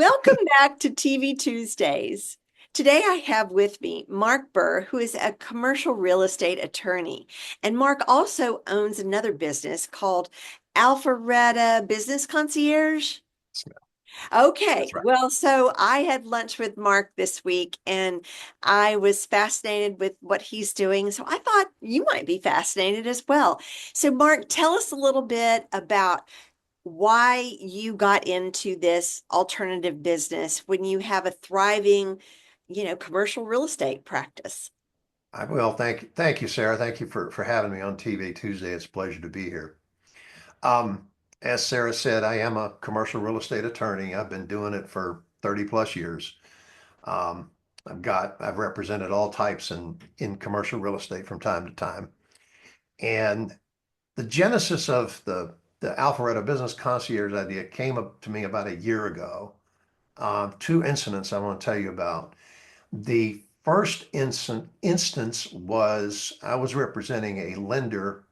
Welcome back to TV Tuesdays. Today I have with me Mark Burr, who is a commercial real estate attorney. And Mark also owns another business called Alpharetta Business Concierge. Okay, That's right. well, so I had lunch with Mark this week and I was fascinated with what he's doing. So I thought you might be fascinated as well. So, Mark, tell us a little bit about why you got into this alternative business when you have a thriving, commercial real estate practice. I will. Thank you, Sarah. Thank you for having me on TV Tuesday. It's a pleasure to be here. Um, as Sarah said, I am a commercial real estate attorney. I've been doing it for 30 plus years. Um, I've represented all types in commercial real estate from time to time. And the genesis of the Alpharetta Business Concierge idea came up to me about a year ago. Two incidents I want to tell you about. The first instance was I was representing a lender,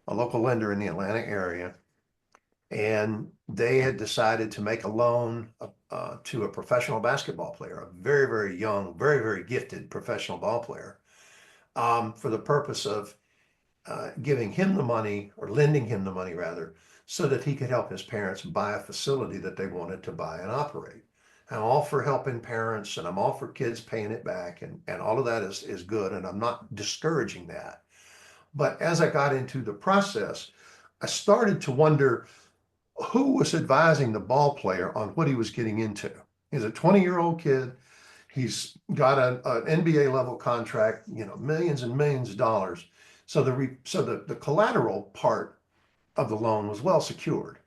a local lender in the Atlanta area, and they had decided to make a loan to a professional basketball player, a very, very young, very, very gifted professional ball player, for the purpose of giving him the money or lending him the money rather, so that he could help his parents buy a facility that they wanted to buy and operate. I'm all for helping parents and I'm all for kids paying it back and all of that is good and I'm not discouraging that. But as I got into the process, I started to wonder who was advising the ball player on what he was getting into. He's a 20-year-old kid. He's got an NBA level contract, millions and millions of dollars. So the collateral part of the loan was well secured.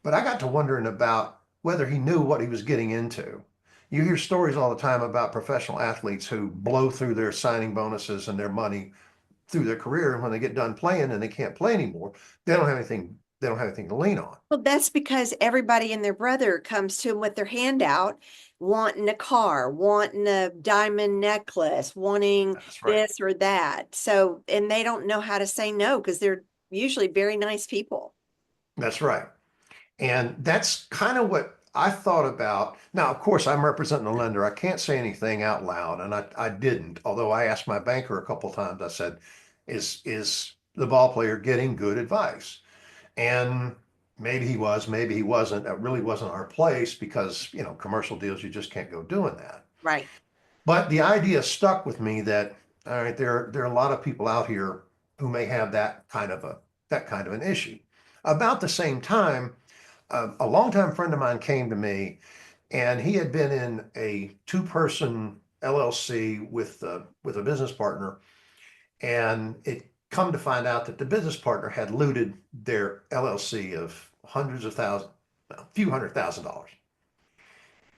But I got to wondering about whether he knew what he was getting into. You hear stories all the time about professional athletes who blow through their signing bonuses and their money through their career, and when they get done playing and they can't play anymore, they don't have anything. They don't have anything to lean on. Well, that's because everybody and their brother comes to them with their hand out, wanting a car, wanting a diamond necklace, wanting That's right. this or that. So, and they don't know how to say no because they're usually very nice people. That's right. And that's kind of what I thought about. Now, of course, I'm representing the lender. I can't say anything out loud, and I didn't. Although I asked my banker a couple times, I said, "Is the ball player getting good advice?" And maybe he was, maybe he wasn't. That really wasn't our place because commercial deals you just can't go doing that. Right. But the idea stuck with me that all right, there are a lot of people out here who may have that kind of an issue. About the same time a longtime friend of mine came to me, and he had been in a two-person LLC with a business partner, and it come to find out that the business partner had looted their LLC of hundreds of thousands, a few $100,000.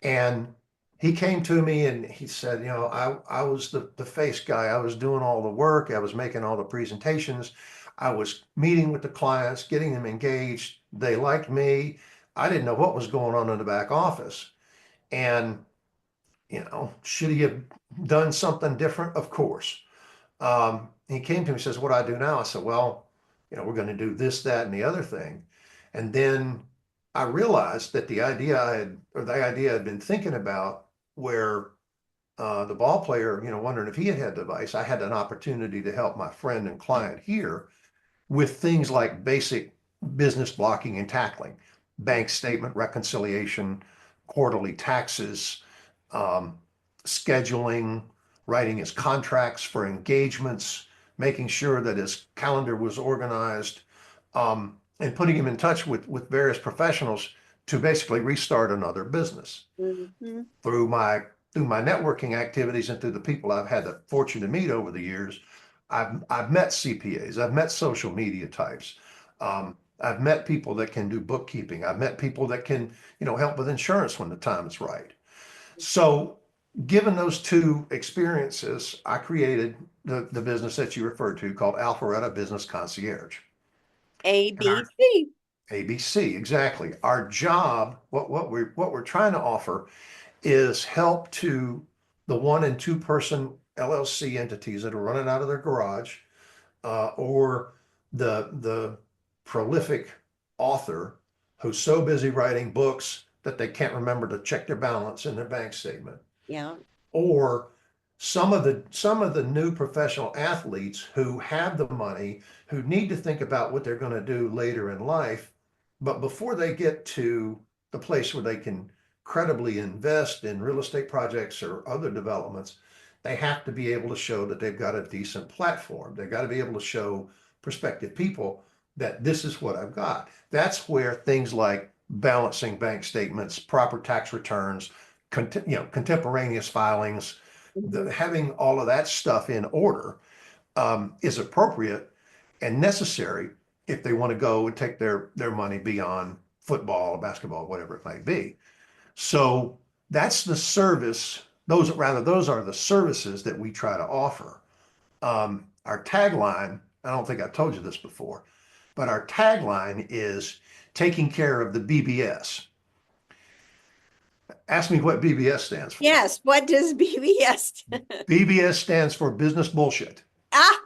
And he came to me and he said, I was the face guy. I was doing all the work. I was making all the presentations. I was meeting with the clients, getting them engaged. They liked me. I didn't know what was going on in the back office. And, should he have done something different? Of course. He came to me and says, what do I do now? I said, well, we're going to do this, that, and the other thing. And then I realized that the idea I'd been thinking about where the ball player, wondering if he had had the device, I had an opportunity to help my friend and client here with things like basic business blocking and tackling, bank statement reconciliation, quarterly taxes, um, scheduling, writing his contracts for engagements, making sure that his calendar was organized, and putting him in touch with various professionals to basically restart another business Mhm. through my networking activities and through the people I've had the fortune to meet over the years. I've met CPAs, I've met social media types, I've met people that can do bookkeeping, I've met people that can help with insurance when the time is right. So, given those two experiences, I created the business that you referred to called Alpharetta Business Concierge. And our ABC. ABC, exactly. Our job, what we're trying to offer is help to the one and two person LLC entities that are running out of their garage, or the prolific author who's so busy writing books that they can't remember to check their balance in their bank statement. Yeah. Or some of the new professional athletes who have the money, who need to think about what they're going to do later in life, but before they get to the place where they can credibly invest in real estate projects or other developments, they have to be able to show that they've got a decent platform. They've got to be able to show prospective people that this is what I've got. That's where things like balancing bank statements, proper tax returns, contemporaneous filings, Mhm. having all of that stuff in order is appropriate and necessary if they want to go and take their money beyond football or basketball, whatever it might be. So that's the service. Those are the services that we try to offer. Our tagline, I don't think I've told you this before, but our tagline is taking care of the BBS. Ask me what BBS stands for. Yes. What does BBS? BBS stands for business bullshit. Ah,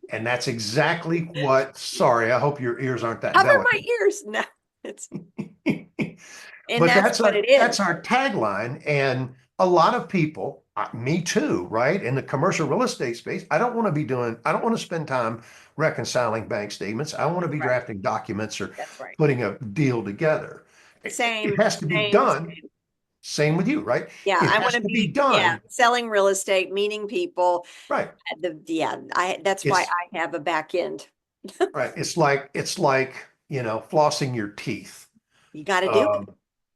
And that's exactly what, sorry, I hope your ears aren't that cover my delicate. ears. No, it's, and But that's that's what our it is. that's our tagline. And a lot of people, me too, right? In the commercial real estate space, I don't want to spend time reconciling bank statements. I want to be Right. drafting documents or That's right. putting a deal together. It Same, has to be same, done. same. Same with you, right? Yeah, It I want has to to be be, yeah, done. selling real estate, meeting people. Right. Yeah, that's why It's I have a back end. right. It's like, flossing your teeth. You got to do it. Um,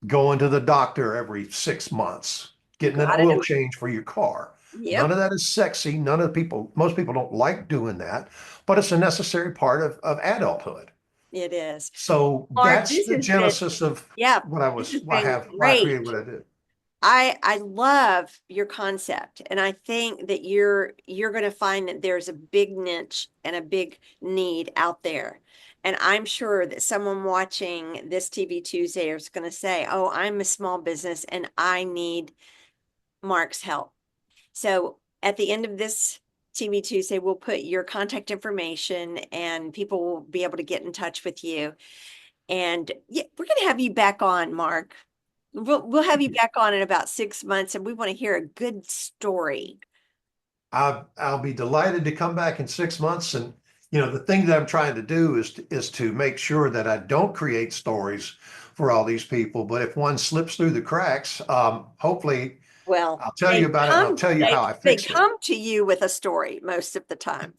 Going to the doctor every 6 months, You getting an got to oil do it. change for your car. None Yep, of that is sexy. Most people don't like doing that, but it's a necessary part of adulthood. it is. So Mark, that's this the has been, genesis of yeah, what I this was, has been why I created great. what I did. I love your concept, and I think that you're going to find that there's a big niche and a big need out there. And I'm sure that someone watching this TV Tuesday is going to say, "Oh, I'm a small business and I need Mark's help." So at the end of this TV Tuesday, we'll put your contact information and people will be able to get in touch with you. And yeah, we're going to have you back on, Mark. We'll have Thank you you. back on in about 6 months, and we want to hear a good story. I'll be delighted to come back in 6 months. And the thing that I'm trying to do is to make sure that I don't create stories for all these people. But if one slips through the cracks, hopefully Well, I'll tell you about it and I'll tell you how I they fixed it. come to you with a story most of the time.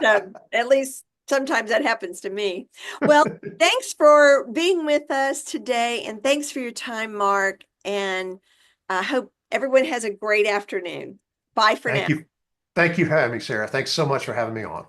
So at least sometimes that happens to me. Well, thanks for being with us today, and thanks for your time, Mark. And I hope everyone has a great afternoon. Bye for now. Thank you. Thank you for having me, Sarah. Thanks so much for having me on.